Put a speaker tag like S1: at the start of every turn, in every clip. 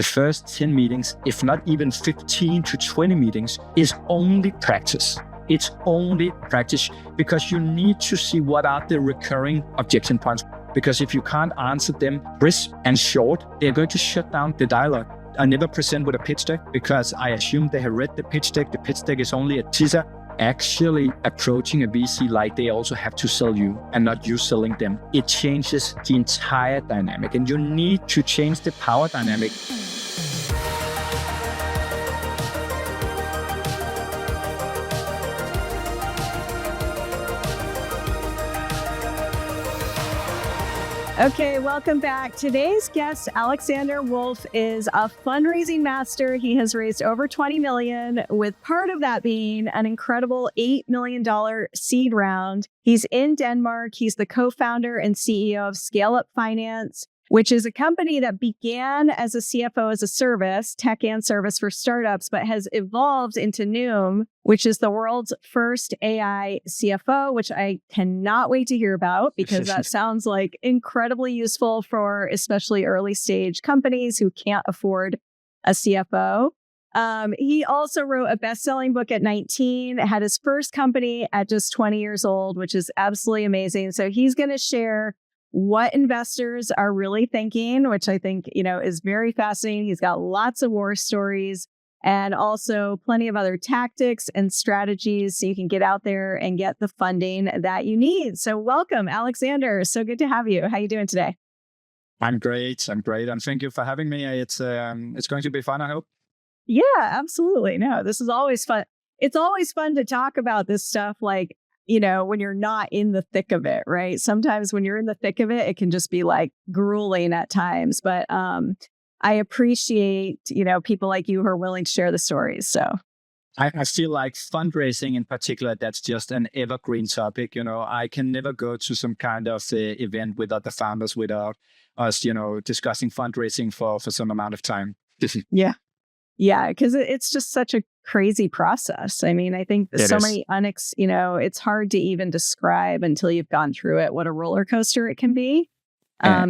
S1: the first 10 meetings, if not even 15 to 20 meetings, is only practice. It's only practice because you need to see what are the recurring objection points. Because if you can't answer them crisp and short, they're going to shut down the dialogue. I never present with a pitch deck because I assume they have read the pitch deck. The pitch deck is only a teaser. Actually approaching a VC like they also have to sell you and not you selling them. It changes the entire dynamic, and you need to change the power dynamic.
S2: Okay, welcome back. Today's guest, Alexander Wulff, is a fundraising master. He has raised over $20 million, with part of that being an incredible $8 million seed round. He's in Denmark. He's the co-founder and CEO of Scale Up Finance, which is a company that began as a CFO as a service, tech and service for startups, but has evolved into Nume, which is the world's first AI CFO, which I cannot wait to hear about because that sounds like incredibly useful for especially early stage companies who can't afford a CFO. He also wrote a best-selling book at 19, had his first company at just 20 years old, which is absolutely amazing. So he's going to share what investors are really thinking, which I think, is very fascinating. He's got lots of war stories and also plenty of other tactics and strategies so you can get out there and get the funding that you need. So welcome, Alexander. So good to have you. How are you doing today?
S1: I'm great. And thank you for having me. It's going to be fun, I hope.
S2: Yeah, absolutely. No, this is always fun. It's always fun to talk about this stuff, like, when you're not in the thick of it, right? Sometimes when you're in the thick of it, it can just be like grueling at times. But I appreciate, people like you who are willing to share the stories. So
S1: I feel like fundraising in particular, that's just an evergreen topic. I can never go to some kind of event with other founders without us, discussing fundraising for some amount of time.
S2: Yeah. Yeah, because it's just such a crazy process. I mean, I think so many it's hard to even describe until you've gone through it, what a roller coaster it can be.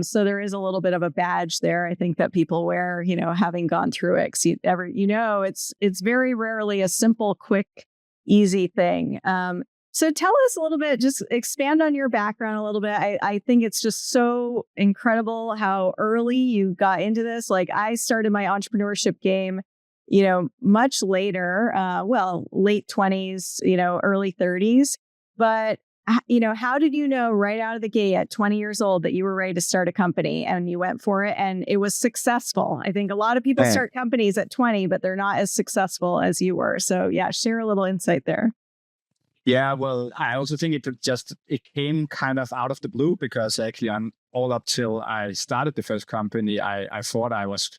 S2: So there is a little bit of a badge there, I think, that people wear, having gone through it. 'Cause it's very rarely a simple, quick, easy thing. So tell us a little bit, just expand on your background a little bit. I think it's just so incredible how early you got into this. Like, I started my entrepreneurship game much later, late 20s, early 30s. But, how did you know right out of the gate at 20 years old that you were ready to start a company and you went for it and it was successful? I think a lot of people start companies at 20, but they're not as successful as you were. So yeah, share a little insight there.
S1: Yeah, well, I also think it came kind of out of the blue because actually all up till I started the first company, I thought I was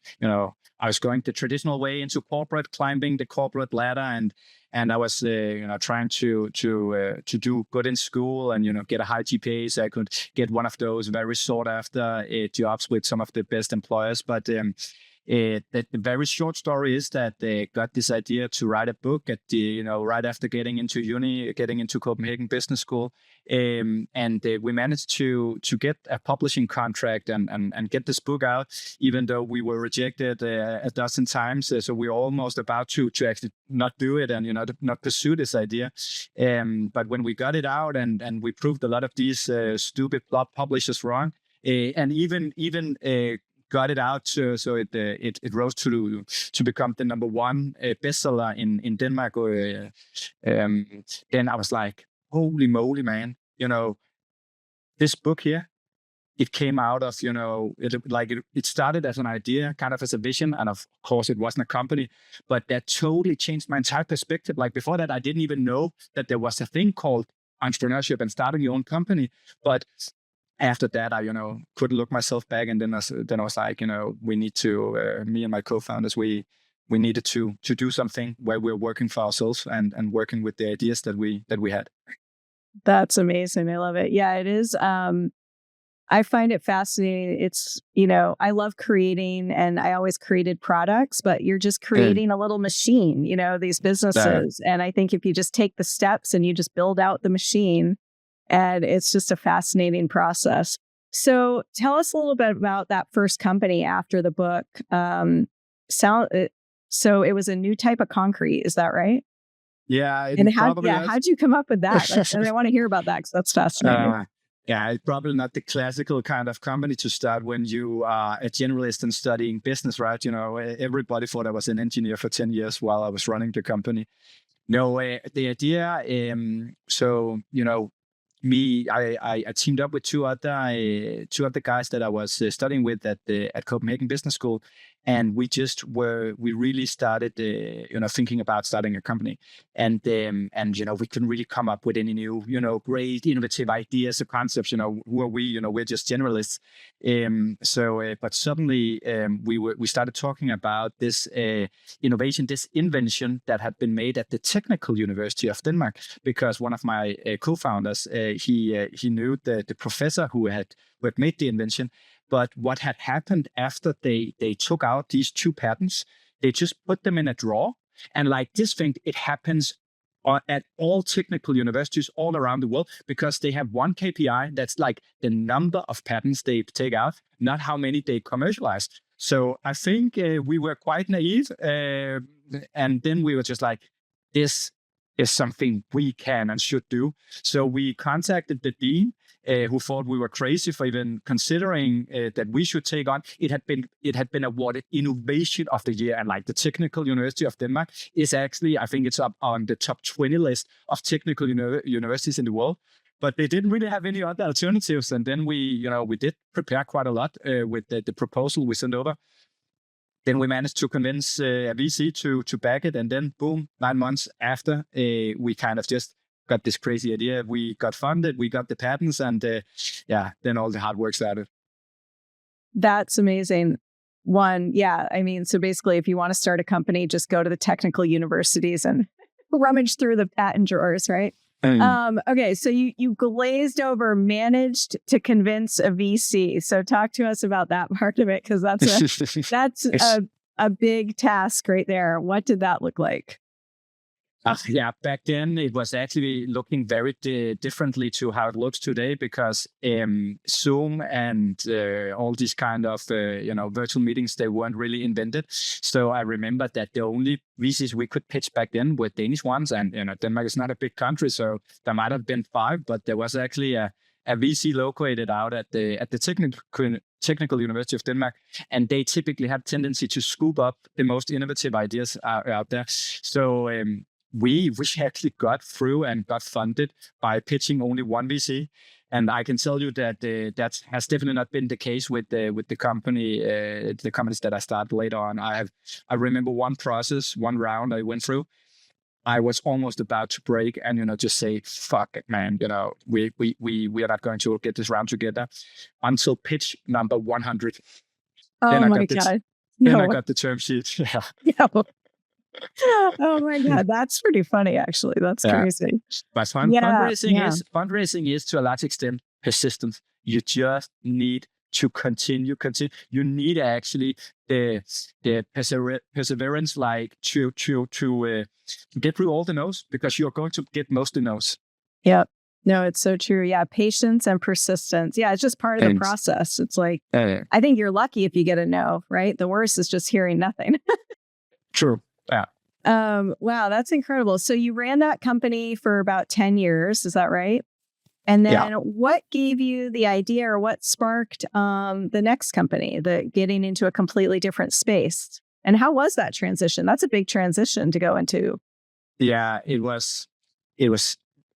S1: going the traditional way into corporate, climbing the corporate ladder, and I was trying to do good in school and get a high GPA so I could get one of those very sought after jobs with some of the best employers, but. The very short story is that they got this idea to write a book at right after getting into Copenhagen Business School, and we managed to get a publishing contract and get this book out, even though we were rejected a dozen times. So we were almost about to actually not do it and not pursue this idea. But when we got it out and we proved a lot of these stupid publishers wrong, and even got it out, so it rose to become the number one bestseller in Denmark. Then I was like, holy moly, man! This book here, it came out of it started as an idea, kind of as a vision, and of course it wasn't a company, but that totally changed my entire perspective. Like before that, I didn't even know that there was a thing called entrepreneurship and starting your own company, but after that, I, couldn't look myself back. And then I was like, we need to, me and my co-founders, we needed to do something where we're working for ourselves and working with the ideas that we had.
S2: That's amazing. I love it. Yeah, it is. I find it fascinating. It's, I love creating and I always created products, but you're just creating a little machine, these businesses. And I think if you just take the steps and you just build out the machine, and it's just a fascinating process. So tell us a little bit about that first company after the book. So it was a new type of concrete. Is that right?
S1: Yeah,
S2: And how'd you come up with that? And I want to hear about that because that's fascinating.
S1: Yeah, it's probably not the classical kind of company to start when you are a generalist and studying business, right? Everybody thought I was an engineer for 10 years while I was running the company. No, the idea, I teamed up with two other guys that I was studying with at Copenhagen Business School, and we really started thinking about starting a company, and we couldn't really come up with any new great innovative ideas or concepts. Who are we? We're just generalists. But suddenly we started talking about this innovation, this invention that had been made at the Technical University of Denmark, because one of my co-founders, he knew the professor who had made the invention. But what had happened after they took out these two patents, they just put them in a drawer. And like this thing, it happens at all technical universities all around the world, because they have one KPI that's like the number of patents they take out, not how many they commercialize. So I think we were quite naive. And then we were just like, this is something we can and should do. So we contacted the dean, who thought we were crazy for even considering that we should take on. It had been awarded Innovation of the Year, and like the Technical University of Denmark is actually, I think it's up on the top 20 list of technical universities in the world. But they didn't really have any other alternatives, and then we did prepare quite a lot with the proposal we sent over. Then we managed to convince a VC to back it, and then boom, 9 months after, we kind of just got this crazy idea. We got funded, we got the patents, and then all the hard work started.
S2: That's amazing. So basically, if you want to start a company, just go to the technical universities and rummage through the patent drawers, right? Okay, so you glazed over, managed to convince a VC. So talk to us about that part of it, because that's a big task right there. What did that look like?
S1: Back then it was actually looking very differently to how it looks today, because Zoom and all these kind of virtual meetings, they weren't really invented. So I remember that the only VCs we could pitch back then were Danish ones, and Denmark is not a big country, so there might have been 5, but there was actually a VC located out at the Technical University of Denmark, and they typically have tendency to scoop up the most innovative ideas out there. So we actually got through and got funded by pitching only one VC. And I can tell you that that has definitely not been the case with the companies that I started later on. I remember one round I went through. I was almost about to break and just say, fuck it, man, we are not going to get this round together, until pitch number 100.
S2: Oh my God.
S1: Then I got the term sheet.
S2: Yeah. Oh my God, that's pretty funny, actually. That's crazy.
S1: But fundraising is to a large extent persistence. You just need to continue. You need actually the perseverance, like to get through all the no's, because you're going to get most of the no's.
S2: Yep. No, it's so true. Yeah, patience and persistence. Yeah, it's just part of the process. It's like, I think you're lucky if you get a no, right? The worst is just hearing nothing.
S1: True. Yeah.
S2: Wow, that's incredible. So you ran that company for about 10 years, is that right? And then what gave you the idea, or what sparked the next company, the getting into a completely different space? And how was that transition? That's a big transition to go into.
S1: Yeah, it was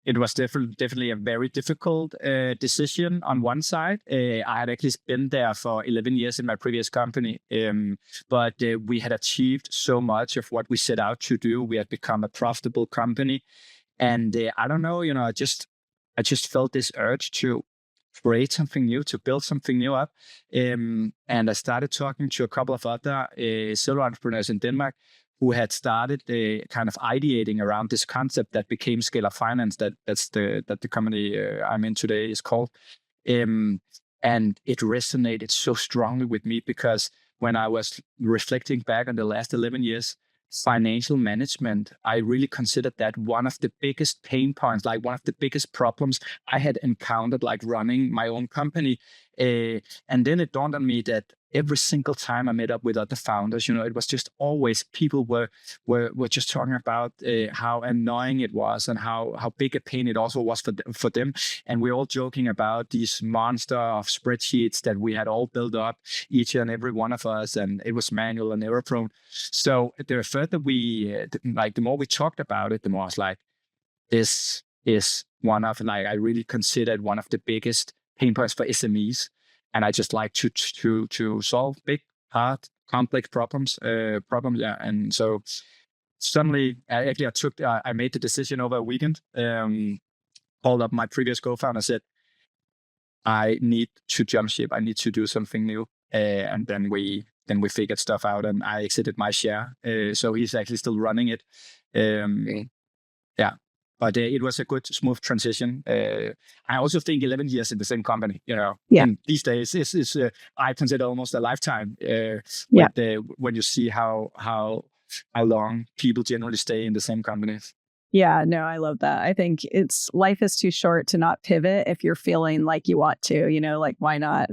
S1: definitely a very difficult decision on one side. I had actually been there for 11 years in my previous company, but we had achieved so much of what we set out to do. We had become a profitable company. And I don't know, I just felt this urge to create something new, to build something new up. And I started talking to a couple of other serial entrepreneurs in Denmark who had started kind of ideating around this concept that became Scale Up Finance, that the company I'm in today is called. And it resonated so strongly with me, because when I was reflecting back on the last 11 years, financial management, I really considered that one of the biggest pain points, like one of the biggest problems I had encountered, like running my own company. And then it dawned on me that every single time I met up with other founders, it was just always people were just talking about how annoying it was and how big a pain it also was for them. And we're all joking about these monster of spreadsheets that we had all built up, each and every one of us, and it was manual and error prone. So the further the more we talked about it, the more I was like, this is one of, I really considered one of the biggest pain points for SMEs. And I just like to solve big, hard, complex problems. Yeah. And so suddenly, I made the decision over a weekend. Called up my previous co-founder, said, I need to jump ship. I need to do something new. And then we figured stuff out, and I exited my share. So he's actually still running it. Yeah. But it was a good, smooth transition. I also think 11 years in the same company, and these days is I consider almost a lifetime. When you see how long people generally stay in the same companies.
S2: Yeah, no, I love that. I think life is too short to not pivot if you're feeling like you want to, like, why not?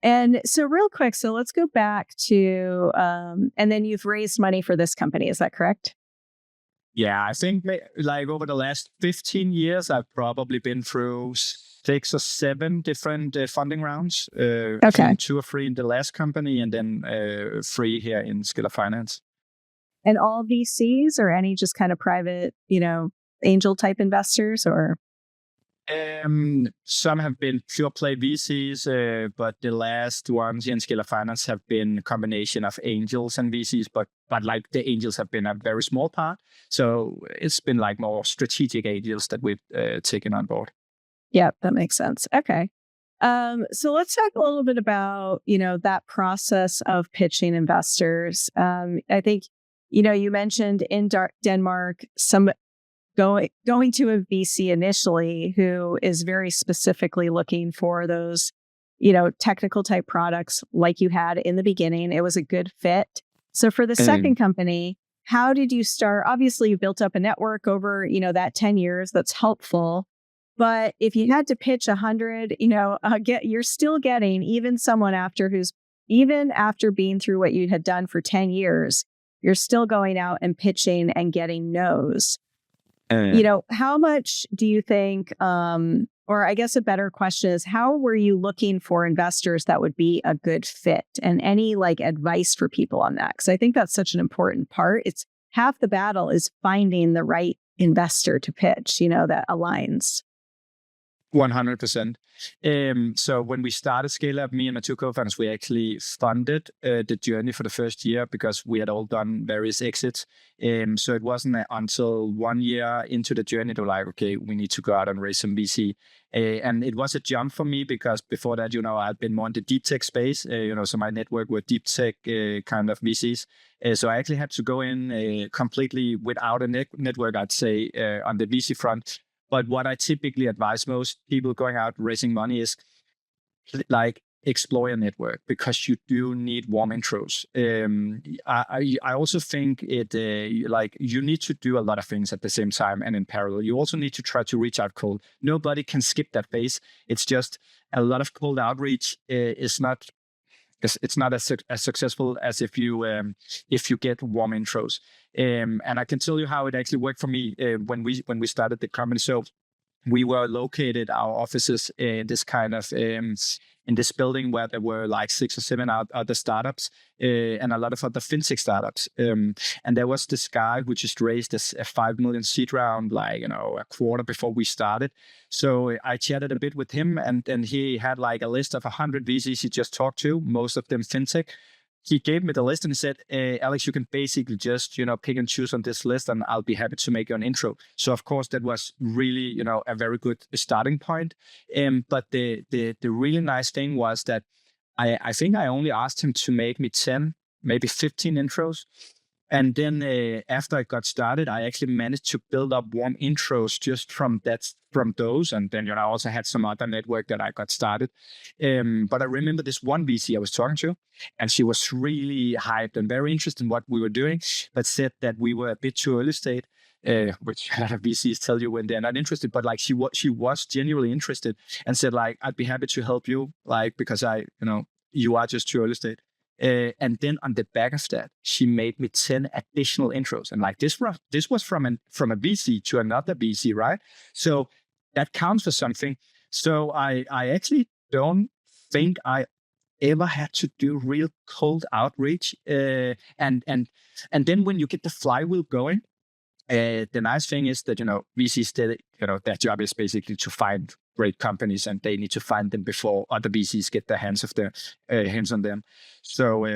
S2: And so real quick, so let's go back to, and then you've raised money for this company. Is that correct?
S1: Yeah, I think over the last 15 years, I've probably been through 6 or 7 different funding rounds.
S2: Okay.
S1: 2 or 3 in the last company, and then 3 here in Scalar Finance.
S2: And all VCs, or any just kind of private, angel type investors, or?
S1: Some have been pure play VCs, but the last ones here in Scalar Finance have been a combination of angels and VCs, but the angels have been a very small part. So it's been more strategic angels that we've taken on board.
S2: Yeah, that makes sense. Okay. So let's talk a little bit about, that process of pitching investors. I think, you mentioned in Denmark, some going to a VC initially who is very specifically looking for those, technical type products like you had in the beginning. It was a good fit. So for the second company, how did you start? Obviously, you built up a network over, that 10 years. That's helpful. But if you had to pitch 100, you're still getting even someone after being through what you had done for 10 years, you're still going out and pitching and getting no's. How much do you think, or I guess a better question is, how were you looking for investors that would be a good fit, and any advice for people on that? Because I think that's such an important part. It's half the battle is finding the right investor to pitch, that aligns.
S1: 100%. So when we started Scale Up, me and my 2 co-founders, we actually funded the journey for the first year because we had all done various exits. So it wasn't until 1 year into the journey to okay, we need to go out and raise some VC. And it was a jump for me because before that, I'd been more in the deep tech space, so my network were deep tech kind of VCs. So I actually had to go in completely without a network, I'd say, on the VC front. But what I typically advise most people going out raising money is explore your network, because you do need warm intros. I also think you need to do a lot of things at the same time and in parallel. You also need to try to reach out cold. Nobody can skip that phase. It's just a lot of cold outreach is not. It's not as successful as if you get warm intros. And I can tell you how it actually worked for me when we started the company. So we were located, our offices, in this kind of in this building where there were 6 or 7 other startups and a lot of other fintech startups. And there was this guy who just raised a 5 million seed round, a quarter before we started. So I chatted a bit with him, and he had a list of 100 VCs he just talked to, most of them fintech. He gave me the list and he said, Alex, you can basically just, pick and choose on this list, and I'll be happy to make you an intro. So of course that was really, a very good starting point. But the really nice thing was that I think I only asked him to make me 10, maybe 15 intros. And then after I got started, I actually managed to build up warm intros just from those. And then, I also had some other network that I got started. But I remember this one VC I was talking to, and she was really hyped and very interested in what we were doing, but said that we were a bit too early stage, which a lot of VCs tell you when they're not interested. But she was genuinely interested and said I'd be happy to help you, because I, you are just too early stage. And then on the back of that, she made me 10 additional intros. And like this was from a VC to another VC, right? So that counts for something. So I actually don't think I ever had to do real cold outreach. And then when you get the flywheel going, the nice thing is that, VCs did, their job is basically to find great companies, and they need to find them before other VCs get their hands on them. So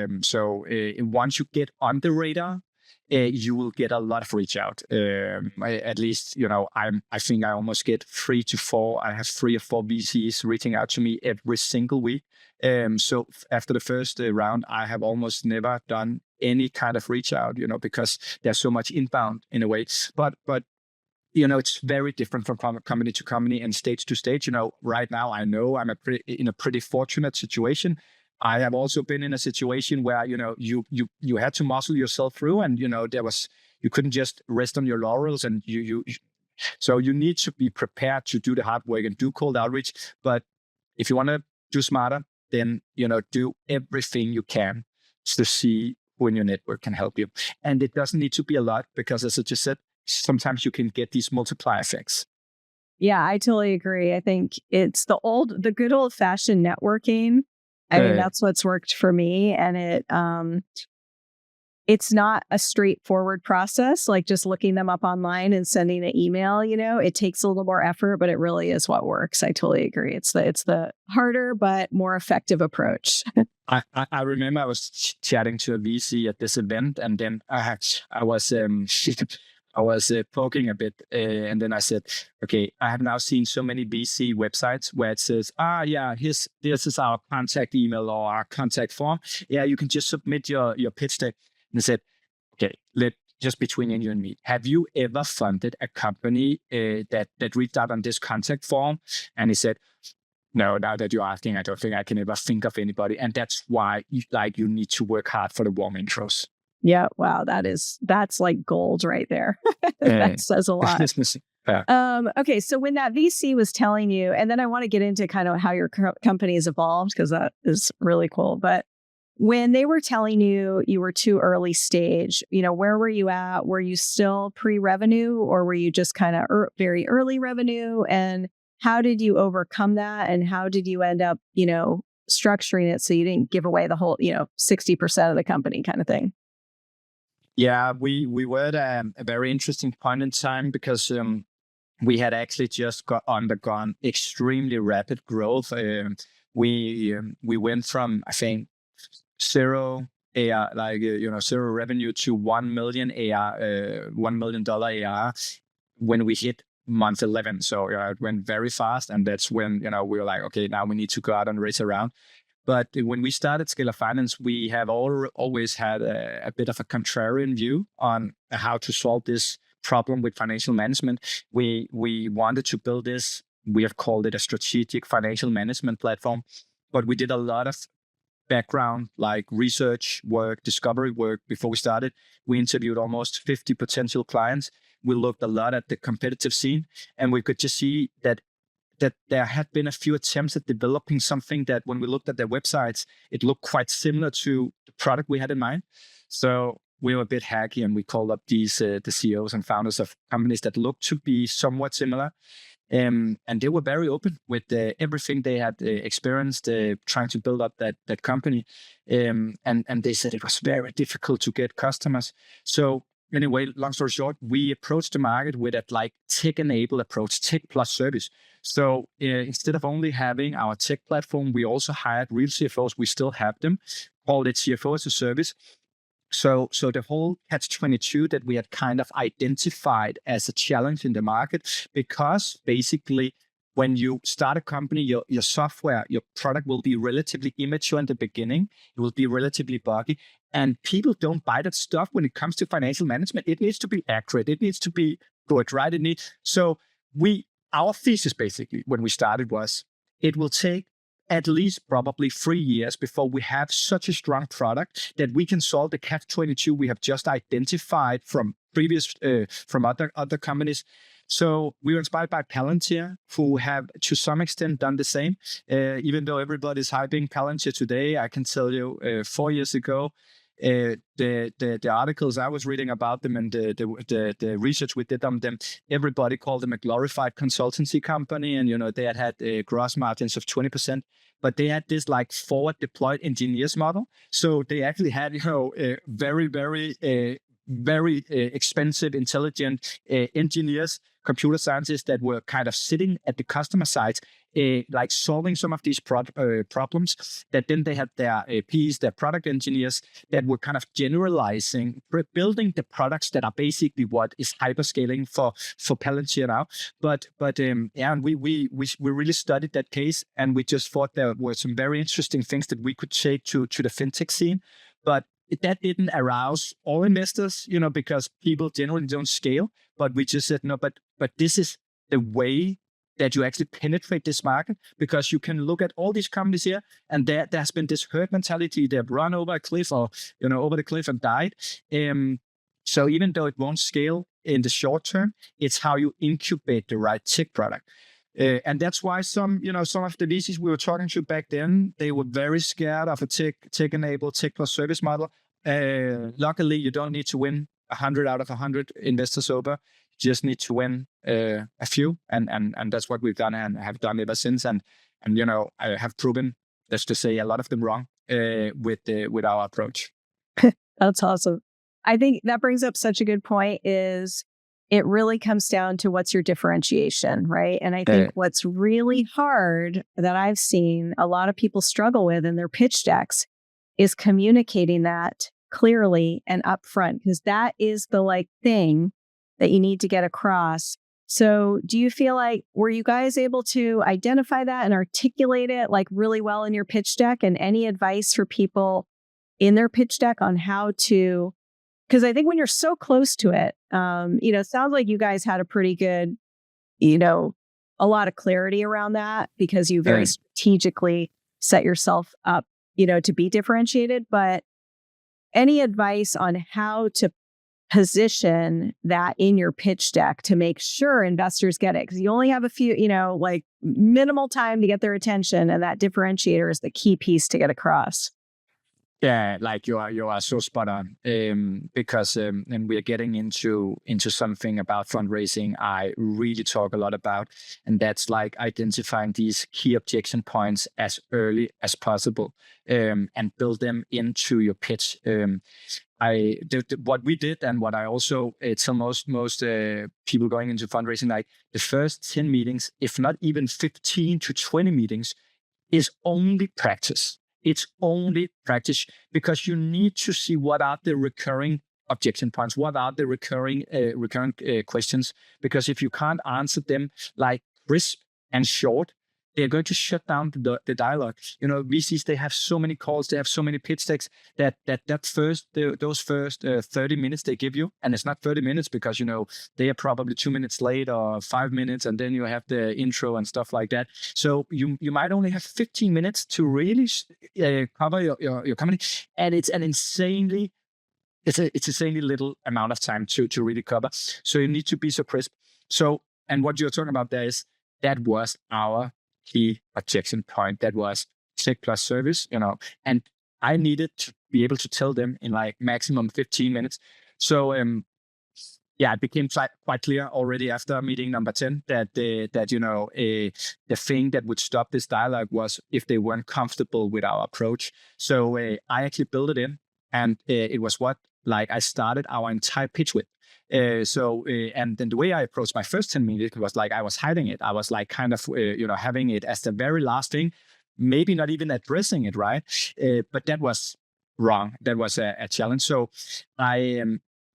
S1: once you get on the radar, you will get a lot of reach out. At least, I think I almost get 3 to 4. I have 3 or 4 VCs reaching out to me every single week. So after the first round, I have almost never done any kind of reach out, because there's so much inbound in a way. But it's very different from company to company and stage to stage. Right now I know I'm in a pretty fortunate situation. I have also been in a situation where, you had to muscle yourself through, and, you couldn't just rest on your laurels, and so you need to be prepared to do the hard work and do cold outreach. But if you want to do smarter, then, do everything you can to see who in your network can help you. And it doesn't need to be a lot, because as I just said, sometimes you can get these multiplier effects.
S2: Yeah, I totally agree. I think it's the good old fashioned networking. I mean, that's what's worked for me. And it's not a straightforward process, like just looking them up online and sending an email. It takes a little more effort, but it really is what works. I totally agree. It's the harder but more effective approach.
S1: I remember I was chatting to a VC at this event, and then I was I was poking a bit, and then I said, okay, I have now seen so many VC websites where it says, this is our contact email or our contact form. Yeah, you can just submit your pitch deck. And I said, okay, just between you and me, have you ever funded a company that reached out on this contact form? And he said, no, now that you're asking, I don't think I can ever think of anybody. And that's why you need to work hard for the warm intros.
S2: Yeah. Wow. That's like gold right there. That says a lot. Okay. So when that VC was telling you, and then I want to get into kind of how your company has evolved, because that is really cool. But when they were telling you were too early stage, where were you at? Were you still pre-revenue, or were you just kind of very early revenue? And how did you overcome that? And how did you end up, structuring it so you didn't give away the whole, 60% of the company kind of thing?
S1: Yeah, we were at a very interesting point in time, because we had actually just undergone extremely rapid growth. We went from, I think, zero AR, zero revenue to 1 million AR, $1 million AR when we hit month 11. So it went very fast, and that's when we were like, okay, now we need to go out and race around. But when we started Scalar Finance, we have always had a bit of a contrarian view on how to solve this problem with financial management. We wanted to build this. We have called it a strategic financial management platform, but we did a lot of background, like research work, discovery work before we started. We interviewed almost 50 potential clients. We looked a lot at the competitive scene, and we could just see that there had been a few attempts at developing something that, when we looked at their websites, it looked quite similar to the product we had in mind. So we were a bit hacky, and we called up the CEOs and founders of companies that looked to be somewhat similar. And they were very open with everything they had experienced trying to build up that company. And they said it was very difficult to get customers. So anyway, long story short, we approached the market with that tech-enabled approach, tech plus service. So instead of only having our tech platform, we also hired real CFOs. We still have them, called it CFO as a service. So the whole catch-22 that we had kind of identified as a challenge in the market, because basically when you start a company, your software, your product will be relatively immature in the beginning. It will be relatively buggy. And people don't buy that stuff when it comes to financial management. It needs to be accurate. It needs to be good, right? Our thesis basically when we started was, it will take at least probably 3 years before we have such a strong product that we can solve the catch-22 we have just identified from previous from other companies. So we were inspired by Palantir, who have to some extent done the same. Even though everybody's hyping Palantir today, I can tell you 4 years ago, the articles I was reading about them and the research we did on them, everybody called them a glorified consultancy company, and they had gross margins of 20%, but they had this like forward deployed engineers model. So they actually had very expensive, intelligent engineers, computer scientists that were kind of sitting at the customer side, like solving some of these problems. That then they had their PEs, their product engineers, that were kind of generalizing, building the products that are basically what is hyperscaling for Palantir now. But and we really studied that case, and we just thought there were some very interesting things that we could take to the fintech scene. But that didn't arouse all investors, because people generally don't scale. But we just said, no, but this is the way that you actually penetrate this market, because you can look at all these companies here, and there's been this herd mentality. They've run over a cliff or, over the cliff and died. So even though it won't scale in the short term, it's how you incubate the right tech product. And that's why some of the VCs we were talking to back then, they were very scared of a tech-enabled, tech plus service model. Luckily, you don't need to win 100 out of 100 investors over. You just need to win a few, and that's what we've done and have done ever since. And I have proven, let's just say, a lot of them wrong with our approach.
S2: That's awesome. I think that brings up such a good point. Is it really comes down to what's your differentiation, right? And I think what's really hard that I've seen a lot of people struggle with in their pitch decks is communicating that clearly and upfront, because that is the thing that you need to get across. So do you feel like, were you guys able to identify that and articulate it really well in your pitch deck? And any advice for people in their pitch deck on how to, because I think when you're so close to it, it sounds like you guys had a pretty good, a lot of clarity around that, because you very strategically set yourself up, to be differentiated. But any advice on how to position that in your pitch deck to make sure investors get it? Because you only have a few, minimal time to get their attention, and that differentiator is the key piece to get across.
S1: Yeah, you are so spot on. Because and we are getting into something about fundraising I really talk a lot about, and that's identifying these key objection points as early as possible, and build them into your pitch. What we did, and what I also tell most people going into fundraising, the first 10 meetings, if not even 15 to 20 meetings, is only practice. It's only practice, because you need to see what are the recurring objection points, what are the recurring questions. Because if you can't answer them crisp and short, they're going to shut down the dialogue. VCs, they have so many calls, they have so many pitch decks that those first 30 minutes they give you, and it's not 30 minutes because, they are probably 2 minutes late or 5 minutes, and then you have the intro and stuff like that. So you might only have 15 minutes to really cover your company, and it's an insanely little amount of time to really cover. So you need to be so crisp. So, and what you're talking about there is, that was our key objection point. That was tech plus service, and I needed to be able to tell them in maximum 15 minutes. So it became quite clear already after meeting number 10 that the thing that would stop this dialogue was if they weren't comfortable with our approach. So I actually built it in, and it was what I started our entire pitch with. And then the way I approached my first 10 minutes was I was hiding it. I was kind of, having it as the very last thing, maybe not even addressing it, right? But that was wrong. That was a challenge. So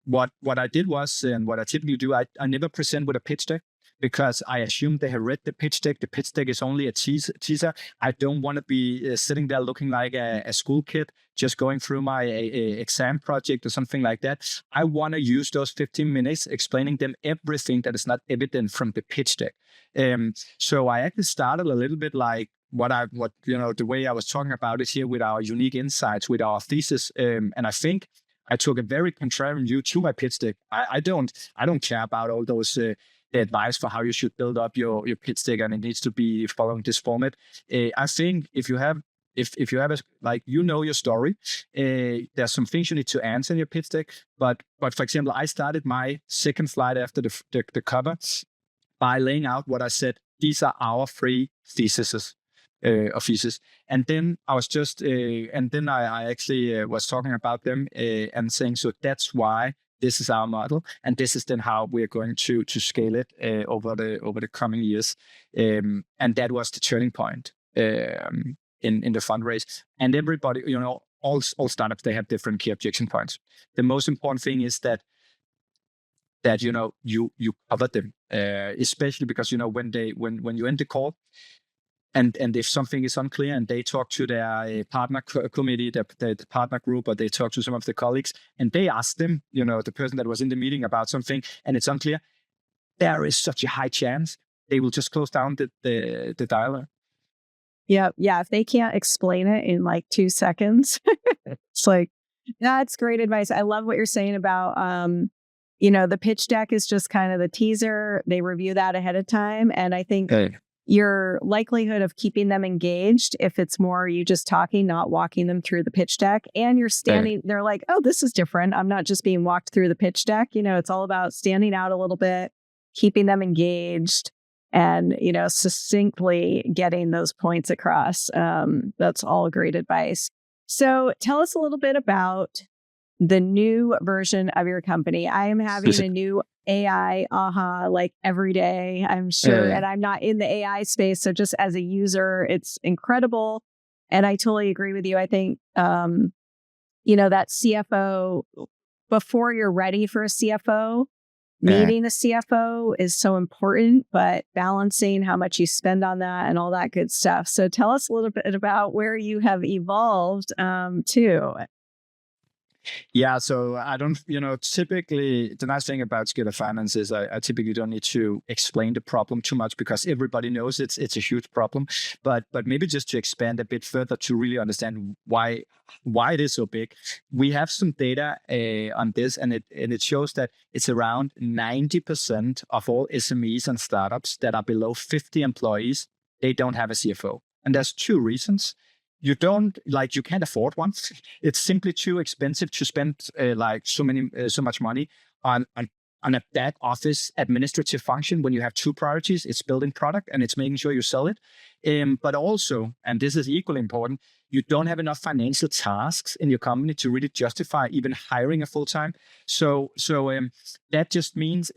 S1: what I did was, and what I typically do, I never present with a pitch deck, because I assume they have read the pitch deck. The pitch deck is only a teaser. I don't want to be sitting there looking like a school kid, just going through my exam project or something like that. I want to use those 15 minutes explaining them everything that is not evident from the pitch deck. So I actually started a little bit the way I was talking about it here with our unique insights, with our thesis. And I think I took a very contrarian view to my pitch deck. I don't care about all those the advice for how you should build up your pitch deck, and it needs to be following this format. I think if you have your story, there's some things you need to answer in your pitch deck. But for example, I started my second slide after the cover by laying out what I said. These are our 3 theses. And then I was just, and then I actually was talking about them and saying, so that's why this is our model, and this is then how we're going to scale it over the coming years. And that was the turning point in the fundraise. And everybody, all startups, they have different key objection points. The most important thing is that you cover them, especially because when you end the call. And if something is unclear and they talk to their partner committee, the partner group, or they talk to some of the colleagues and they ask them, the person that was in the meeting about something and it's unclear, there is such a high chance they will just close down the dialogue.
S2: Yeah. If they can't explain it in like 2 seconds, it's like, that's great advice. I love what you're saying about, the pitch deck is just kind of the teaser. They review that ahead of time. And I think your likelihood of keeping them engaged, if it's more you just talking, not walking them through the pitch deck, and you're standing, they're like, oh, this is different. I'm not just being walked through the pitch deck. It's all about standing out a little bit, keeping them engaged, and, succinctly getting those points across. That's all great advice. So tell us a little bit about the new version of your company. I am having a new AI aha like every day, I'm sure. And I'm not in the AI space. So just as a user, it's incredible. And I totally agree with you. I think, that CFO, before you're ready for a CFO, meeting a CFO is so important, but balancing how much you spend on that and all that good stuff. So tell us a little bit about where you have evolved too.
S1: Yeah, so I don't, typically the nice thing about Scalar Finance is I typically don't need to explain the problem too much because everybody knows it's a huge problem. But maybe just to expand a bit further to really understand why it is so big, we have some data on this, and it shows that it's around 90% of all SMEs and startups that are below 50 employees, they don't have a CFO, and there's 2 reasons. You can't afford one. It's simply too expensive to spend so much money on a back office administrative function when you have 2 priorities. It's building product and it's making sure you sell it. But also, and this is equally important, you don't have enough financial tasks in your company to really justify even hiring a full-time. So that just means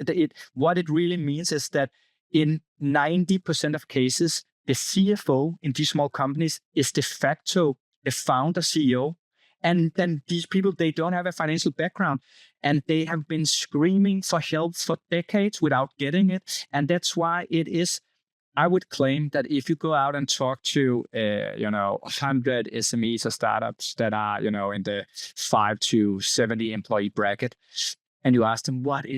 S1: what it really means is that in 90% of cases, the CFO in these small companies is de facto the founder CEO. And then these people, they don't have a financial background and they have been screaming for help for decades without getting it. And that's why it is, I would claim that if you go out and talk to, 100 SMEs or startups that are, in the 5 to 70 employee bracket, and you ask them, what's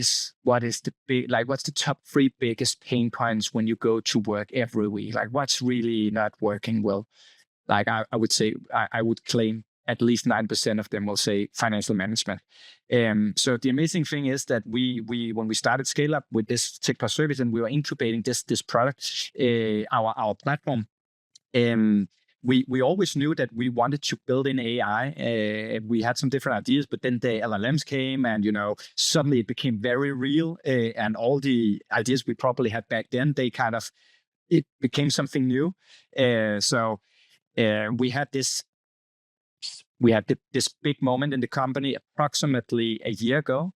S1: the top 3 biggest pain points when you go to work every week? Like, what's really not working well? Like, I would say, I would claim at least 9% of them will say financial management. So the amazing thing is that we when we started Scale Up with this Tech Plus service and we were incubating this product, our platform, we always knew that we wanted to build in AI. We had some different ideas, but then the LLMs came and, suddenly it became very real. And all the ideas we probably had back then, it became something new. So we had this big moment in the company approximately a year ago,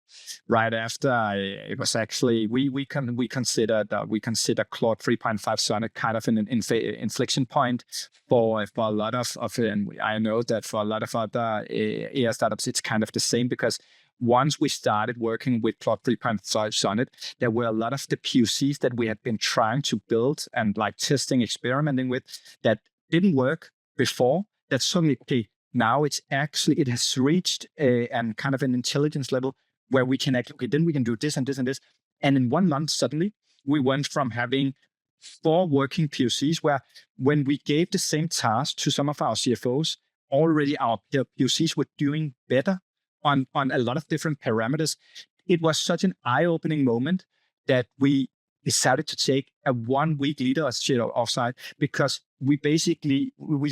S1: right after it was actually we consider Claude 3.5 Sonnet kind of an inflection point for a lot of and I know that for a lot of other AI startups it's kind of the same, because once we started working with Claude 3.5 Sonnet, there were a lot of the POCs that we had been trying to build and testing, experimenting with that didn't work before. That suddenly, okay, now it has reached and kind of an intelligence level where we can then we can do this and this and this. And in 1 month, suddenly we went from having 4 working POCs where when we gave the same task to some of our CFOs, already our POCs were doing better on a lot of different parameters. It was such an eye-opening moment that we decided to take a 1 week leadership offsite because we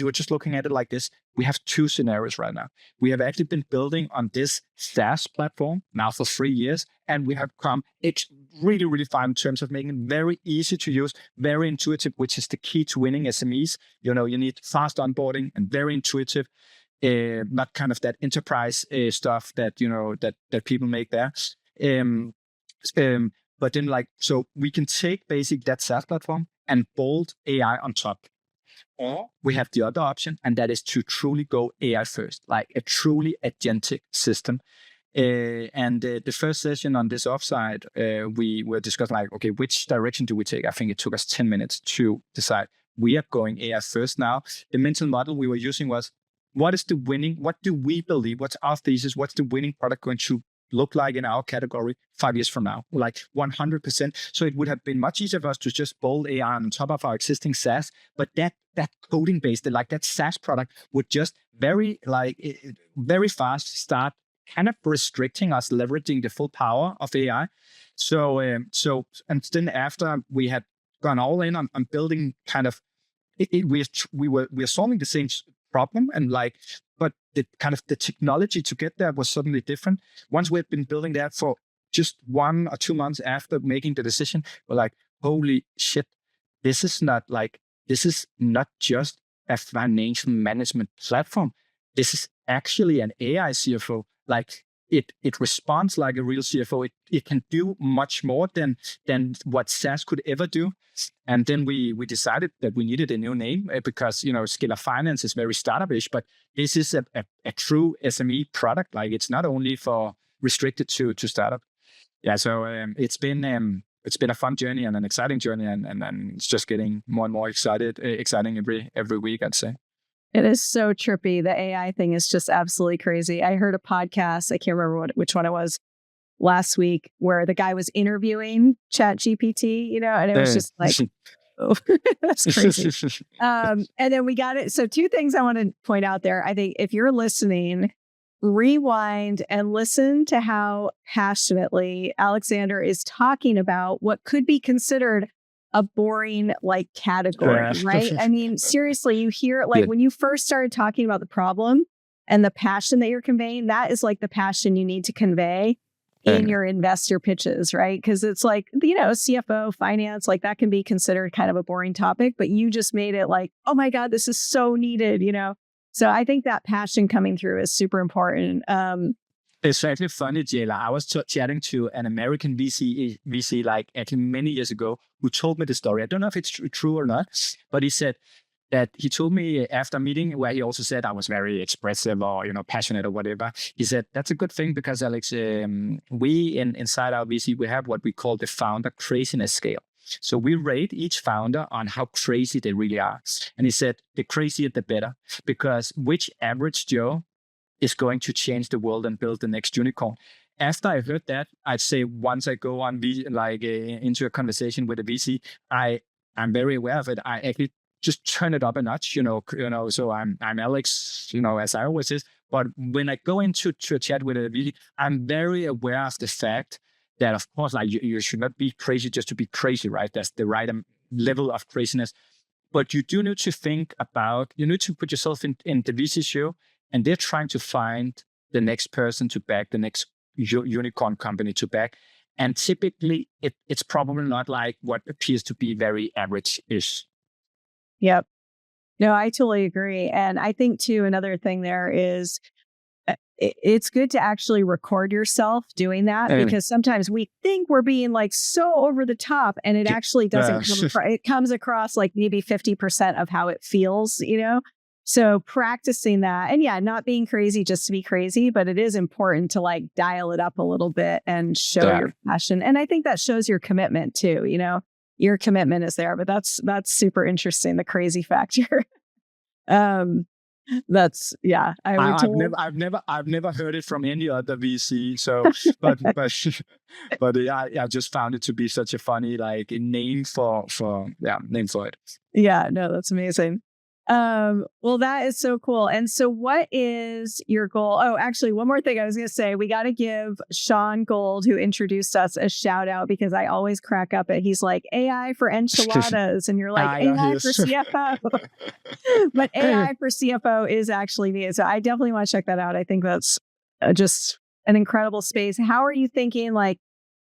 S1: were just looking at it like this. We have two scenarios right now. We have actually been building on this SaaS platform now for 3 years, and we have come really, really far in terms of making it very easy to use, very intuitive, which is the key to winning SMEs. You need fast onboarding and very intuitive, not kind of that enterprise stuff that that people make there. But then so we can take basic that SaaS platform and bolt AI on top. Or we have the other option, and that is to truly go AI first, like a truly agentic system. And the first session on this offsite, we were discussing okay, which direction do we take? I think it took us 10 minutes to decide. We are going AI first now. The mental model we were using was, what do we believe? What's our thesis? What's the winning product going to look like in our category 5 years from now? Like 100%. So it would have been much easier for us to just bolt AI on top of our existing SaaS, but that coding base, that SaaS product would just very fast start kind of restricting us leveraging the full power of AI. So and then after we had gone all in on building kind of we are solving the same problem, and but the technology to get there was suddenly different. Once we had been building that for just 1 or 2 months after making the decision, we're like, holy shit, this is not just a financial management platform. This is actually an AI CFO. It responds like a real CFO. It can do much more than what SaaS could ever do. And then we decided that we needed a new name because Scalar Finance is very startup-ish, but this is a true SME product. It's not only for restricted to startup. Yeah, so it's been a fun journey and an exciting journey, and it's just getting more and more exciting every week, I'd say.
S2: It is so trippy. The AI thing is just absolutely crazy. I heard a podcast, I can't remember which one it was, last week, where the guy was interviewing ChatGPT, and it was just like, oh, that's crazy. And then we got it. So 2 things I want to point out there. I think if you're listening, rewind and listen to how passionately Alexander is talking about what could be considered a boring category, right? I mean, seriously, you hear when you first started talking about the problem and the passion that you're conveying, that is the passion you need to convey in your investor pitches, right? Because it's CFO, finance, that can be considered kind of a boring topic, but you just made it oh my God, this is so needed, So I think that passion coming through is super important.
S1: It's actually funny, Jayla. I was chatting to an American VC actually many years ago who told me the story. I don't know if it's true or not, but he said that he told me after a meeting where he also said I was very expressive or passionate or whatever. He said that's a good thing because Alex, we inside our VC we have what we call the founder craziness scale. So we rate each founder on how crazy they really are. And he said the crazier the better, because which average Joe is going to change the world and build the next unicorn. After I heard that, I'd say once I go on into a conversation with a VC, I'm very aware of it. I actually just turn it up a notch, So I'm Alex, as I always is. But when I go into a chat with a VC, I'm very aware of the fact that, of course, you should not be crazy just to be crazy, right? That's the right level of craziness. But you do need to you need to put yourself in the VC shoe. And they're trying to find the next person to back, the next unicorn company to back. And typically, it's probably not what appears to be very average-ish.
S2: Yep. No, I totally agree. And I think, too, another thing there is it's good to actually record yourself doing that, because sometimes we think we're being so over the top, and it actually doesn't come across. It comes across maybe 50% of how it feels, So practicing that, and not being crazy just to be crazy, but it is important to dial it up a little bit and show your passion. And I think that shows your commitment too, your commitment is there, but that's super interesting. The crazy factor. That's I've never heard it from any other VC. So, but I just found it to be such a funny name for it. Yeah, no, that's amazing. Well, that is so cool. And so what is your goal? Oh, actually, one more thing I was going to say, we got to give Sean Gold, who introduced us, a shout out because I always crack up at, he's like AI for enchiladas. And you're like,
S1: Yeah, he
S2: AI for
S1: is.
S2: CFO. But AI for CFO is actually me. So I definitely want to check that out. I think that's just an incredible space. How are you thinking, like,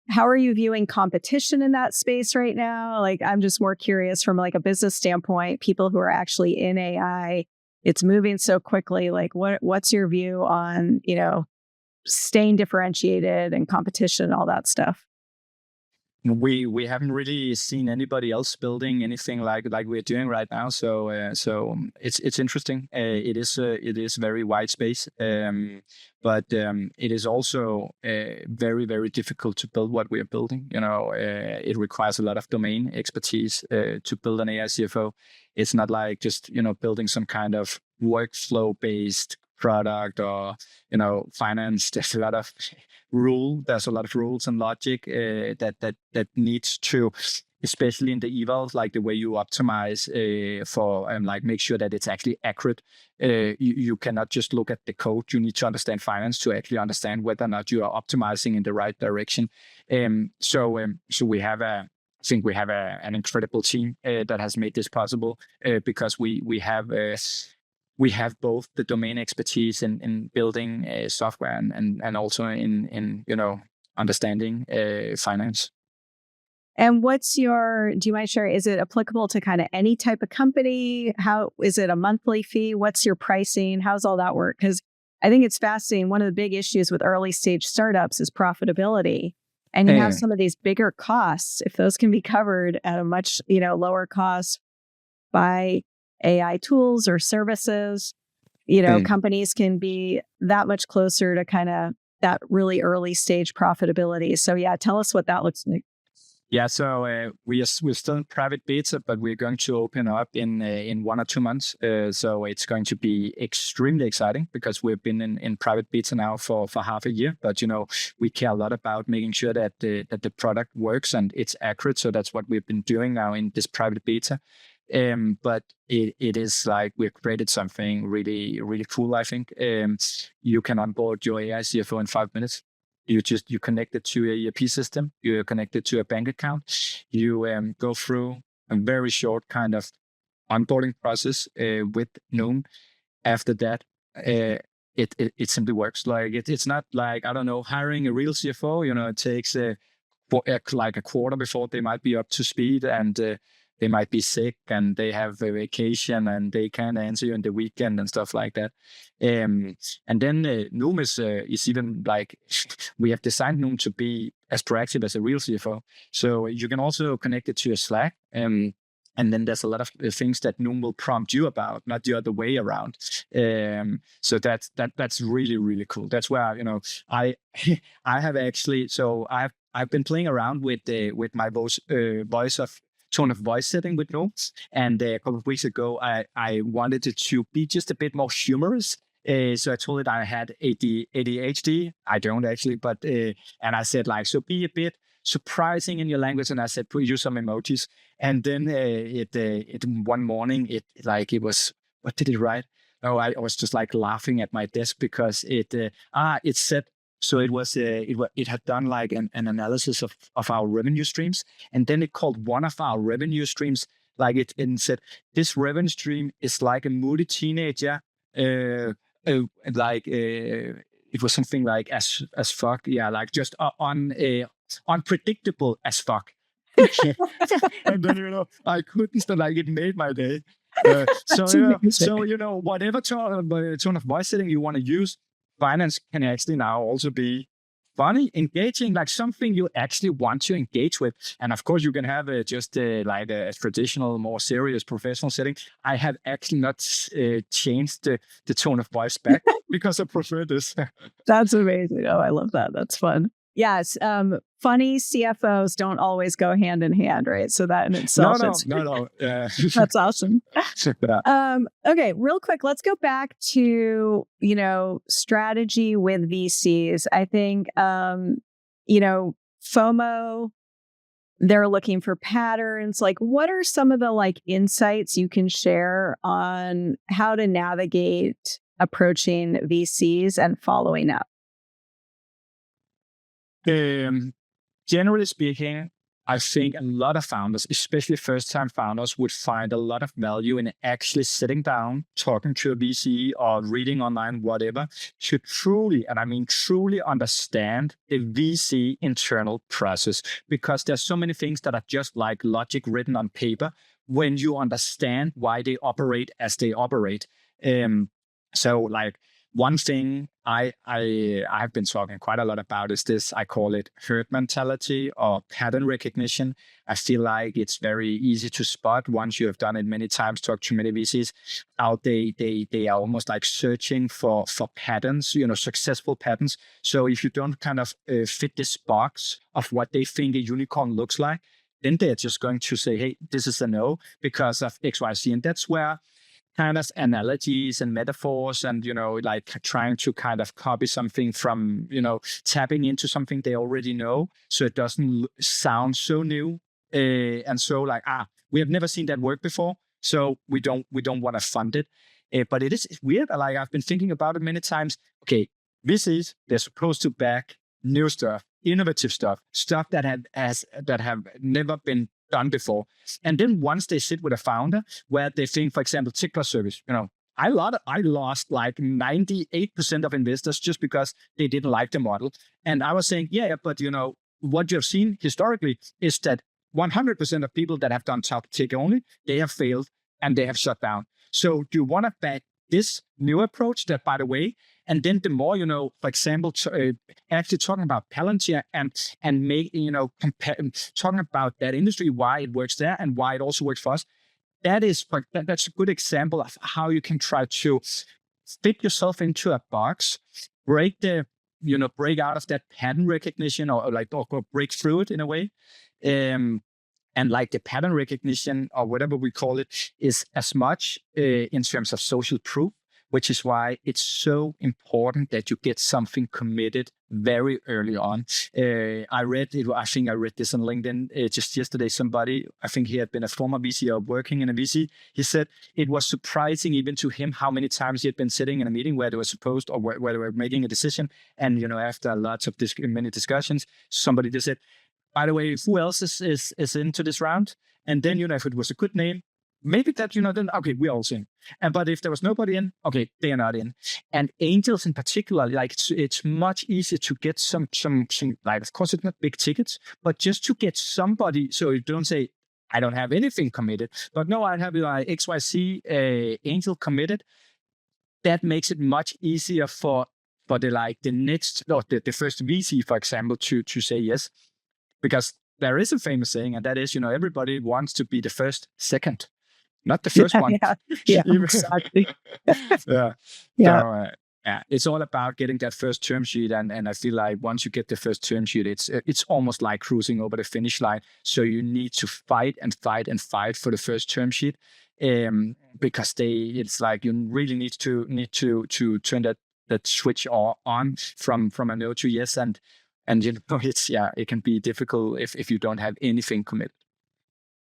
S2: how are you viewing competition in that space right now? Like, I'm just more curious from like a business standpoint, people who are actually in AI, it's moving so quickly. Like, what's your view on, staying differentiated and competition, all that stuff?
S1: We haven't really seen anybody else building anything like we're doing right now. So it's interesting. It is very wide space, but it is also very very difficult to build what we are building. It requires a lot of domain expertise to build an AI CFO. It's not like just building some kind of workflow based product or finance. There's a lot of rules and logic that needs to, especially in the evals, like the way you optimize for like make sure that it's actually accurate. You cannot just look at the code. You need to understand finance to actually understand whether or not you are optimizing in the right direction. So we have I think we have an incredible team that has made this possible because we have both the domain expertise in building software and also in understanding finance.
S2: And do you mind sharing, is it applicable to kind of any type of company? How is it a monthly fee? What's your pricing? How's all that work? Because I think it's fascinating. One of the big issues with early stage startups is profitability. And you have some of these bigger costs. If those can be covered at a much, lower cost by AI tools or services, companies can be that much closer to kind of that really early stage profitability. So yeah, tell us what that looks like.
S1: Yeah, so we're still in private beta, but we're going to open up in 1 or 2 months. So it's going to be extremely exciting because we've been in private beta now for half a year. But we care a lot about making sure that the product works and it's accurate. So that's what we've been doing now in this private beta. But it is like we've created something really really cool. I think you can onboard your AI CFO in 5 minutes. You connect it to a ERP system. You connect it to a bank account. You go through a very short kind of onboarding process with Nume. After that, it simply works. Like it's not like, I don't know, hiring a real CFO. It takes like a quarter before they might be up to speed, and they might be sick and they have a vacation and they can't answer you on the weekend and stuff like that. And then Nume is even like, we have designed Nume to be as proactive as a real CFO. So you can also connect it to your Slack. And then there's a lot of things that Nume will prompt you about, not the other way around. So that's really, really cool. That's where, I have actually, so I've been playing around with my voice of tone of voice setting with Nume. And a couple of weeks ago, I wanted it to be just a bit more humorous. So I told it I had ADHD. I don't actually, but and I said like, so be a bit surprising in your language, and I said use some emojis. And then it one morning it was, what did it write? Oh, I was just like laughing at my desk because it said, so it had done like an analysis of our revenue streams, and then it called one of our revenue streams like it and said, this revenue stream is like a moody teenager, it was something like as fuck, yeah, like just unpredictable as fuck. And then I couldn't, like it made my day. So whatever tone of voice setting you want to use, finance can actually now also be funny, engaging, like something you actually want to engage with. And of course, you can have just like a traditional, more serious professional setting. I have actually not changed the tone of voice back because I prefer this.
S2: That's amazing. Oh, I love that. That's fun. Yes. Funny CFOs don't always go hand in hand, right? So that in itself,
S1: no.
S2: That's awesome. Okay, real quick, let's go back to, strategy with VCs. I think, FOMO, they're looking for patterns. Like, what are some of the like insights you can share on how to navigate approaching VCs and following up?
S1: Generally speaking, I think a lot of founders, especially first-time founders, would find a lot of value in actually sitting down, talking to a VC or reading online, whatever, to truly, and I mean truly understand the VC internal process. Because there's so many things that are just like logic written on paper when you understand why they operate as they operate. So like one thing I've been talking quite a lot about is this, I call it herd mentality or pattern recognition. I feel like it's very easy to spot once you have done it many times, talked to many VCs out. They are almost like searching for patterns, successful patterns. So if you don't kind of fit this box of what they think a unicorn looks like, then they're just going to say, hey, this is a no because of X, Y, Z. And that's where kind of analogies and metaphors and, like trying to kind of copy something from, tapping into something they already know. So it doesn't sound so new. And so like, we have never seen that work before. So we don't want to fund it. But it's weird. Like I've been thinking about it many times. Okay, VCs, they're supposed to back new stuff, innovative stuff that have never been done before. And then once they sit with a founder where they think, for example, tick plus service, I lost like 98% of investors just because they didn't like the model. And I was saying, yeah, but what you have seen historically is that 100% of people that have done top tick only, they have failed and they have shut down. So do you want to back this new approach that, by the way, and then the more, for example, actually talking about Palantir and make, talking about that industry, why it works there and why it also works for us. That's a good example of how you can try to fit yourself into a box, break out of that pattern recognition or break through it in a way. And like the pattern recognition or whatever we call it is as much in terms of social proof, which is why it's so important that you get something committed very early on. I think I read this on LinkedIn just yesterday. Somebody, I think he had been a former VC or working in a VC. He said it was surprising even to him how many times he had been sitting in a meeting where they were supposed or where they were making a decision. And, after lots of many discussions, somebody just said, by the way, who else is into this round? And then, if it was a good name, maybe that, then, okay, we're all in. But if there was nobody in, okay, they are not in. And angels in particular, like it's much easier to get some, like, of course, it's not big tickets, but just to get somebody, so you don't say, I don't have anything committed, but no, I have like XYZ angel committed. That makes it much easier for the next, or the first VC, for example, to say yes. Because there is a famous saying, and that is, everybody wants to be the first second, not the first one.
S2: Yeah, exactly.
S1: Yeah. So, it's all about getting that first term sheet, and I feel like once you get the first term sheet, it's almost like cruising over the finish line. So you need to fight and fight and fight for the first term sheet, because it's like you really need to turn that switch on from a no to yes, and it can be difficult if you don't have anything committed.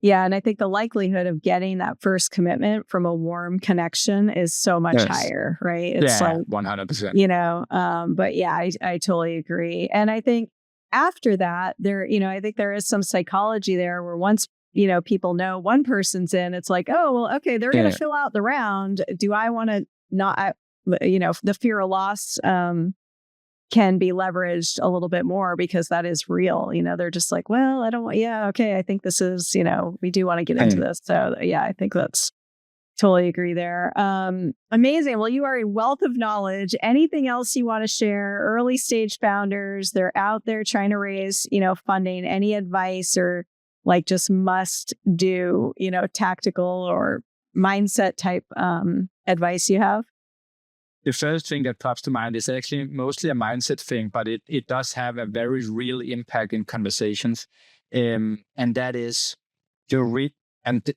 S2: Yeah, and I think the likelihood of getting that first commitment from a warm connection is so much higher, right?
S1: It's like 100%.
S2: But yeah, I totally agree. And I think after that, I think there is some psychology there where once, people know one person's in, it's like, oh, well, okay, they're going to fill out the round. Do I want to not, the fear of loss, can be leveraged a little bit more because that is real. They're just like, well, I don't want, okay, I think this is, we do want to get into this. So yeah, I think that's totally agree there. Amazing. Well, you are a wealth of knowledge. Anything else you want to share? Early stage founders, they're out there trying to raise, funding. Any advice or like just must do, tactical or mindset type advice you have?
S1: The first thing that pops to mind is actually mostly a mindset thing, but it does have a very real impact in conversations. And that is to read. And,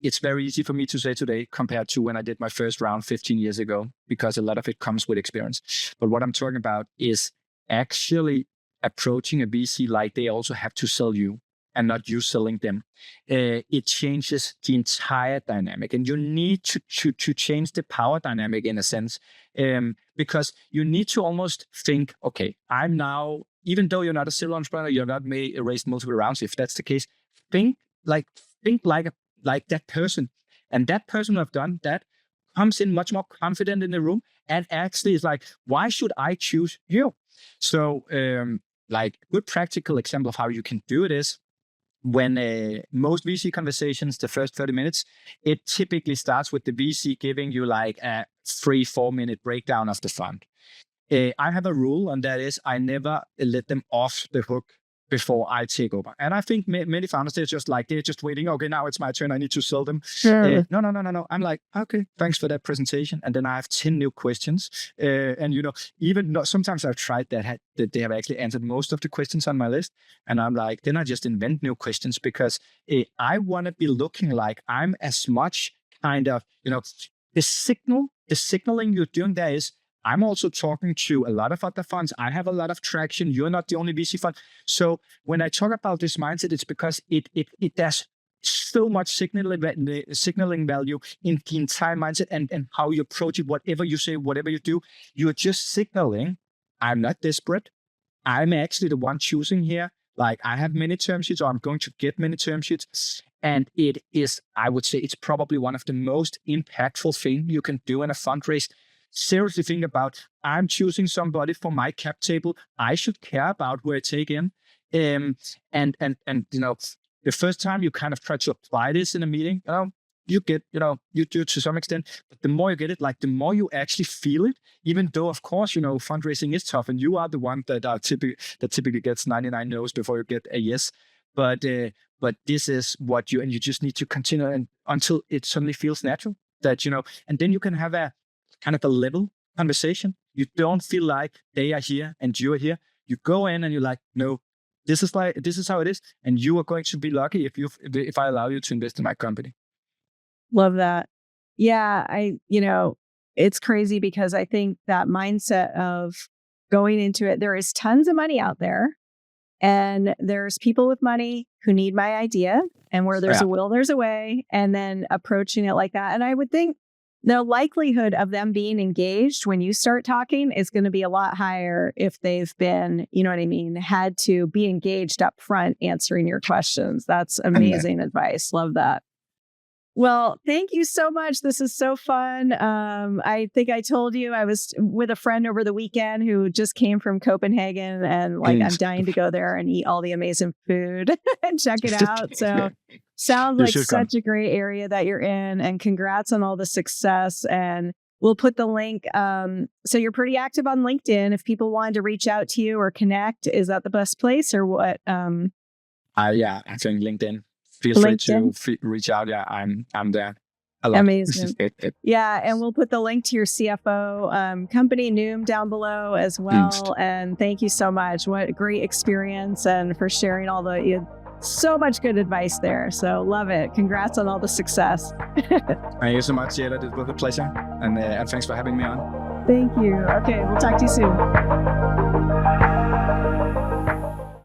S1: it's very easy for me to say today compared to when I did my first round 15 years ago, because a lot of it comes with experience. But what I'm talking about is actually approaching a VC like they also have to sell you. and not you selling them, it changes the entire dynamic. And you need to change the power dynamic in a sense, because you need to almost think, okay, I'm now, even though you're not a serial entrepreneur, you're not raised multiple rounds. If that's the case, think like that person. And that person who have done that comes in much more confident in the room and actually is like, why should I choose you? So like good practical example of how you can do it is when most VC conversations, the first 30 minutes, it typically starts with the VC giving you like a 3-4 minute breakdown of the fund. I have a rule, and that is I never let them off the hook before I take over. And I think many founders, they're just waiting. Okay, now it's my turn. I need to sell them.
S2: Sure.
S1: No. I'm like, okay, thanks for that presentation. And then I have 10 new questions. And, even sometimes I've tried that they have actually answered most of the questions on my list. And I'm like, then I just invent new questions because I want to be looking like I'm as much kind of, the signaling you're doing there is, I'm also talking to a lot of other funds. I have a lot of traction. You're not the only VC fund. So when I talk about this mindset, it's because it does so much signaling value in the entire mindset and how you approach it. Whatever you say, whatever you do, you're just signaling, I'm not desperate. I'm actually the one choosing here. Like I have many term sheets, or I'm going to get many term sheets. And it is, I would say, it's probably one of the most impactful things you can do in a fundraise. Seriously think about, I'm choosing somebody for my cap table. I should care about who I take in. And the first time you kind of try to apply this in a meeting, you get, you do it to some extent, but the more you get it, like the more you actually feel it, even though of course, fundraising is tough and you are the one that typically gets 99 no's before you get a yes. But this is what you just need to continue until it suddenly feels natural that, and then you can have a kind of a level conversation. You don't feel like they are here and you are here. You go in and you're like, no, this is how it is. And you are going to be lucky if I allow you to invest in my company.
S2: Love that. Yeah. It's crazy because I think that mindset of going into it, there is tons of money out there and there's people with money who need my idea, and where there's a will, there's a way, and then approaching it like that. And I would think the likelihood of them being engaged when you start talking is going to be a lot higher if they've been, had to be engaged up front answering your questions. That's amazing advice. Love that. Well, thank you so much. This is so fun. I think I told you I was with a friend over the weekend who just came from Copenhagen, and I'm dying to go there and eat all the amazing food and check it out. So sounds like such a great area that you're in, and congrats on all the success. And we'll put the link. So you're pretty active on LinkedIn. If people wanted to reach out to you or connect, is that the best place or what?
S1: I think LinkedIn. Feel free to reach out. Yeah, I'm there.
S2: Amazing. Yeah, and we'll put the link to your CFO company, Nume, down below as well. And thank you so much. What a great experience, and for sharing you had so much good advice there. So love it. Congrats on all the success.
S1: Thank you so much, Jayla. It was a pleasure. And thanks for having me on.
S2: Thank you. Okay, we'll talk to you soon.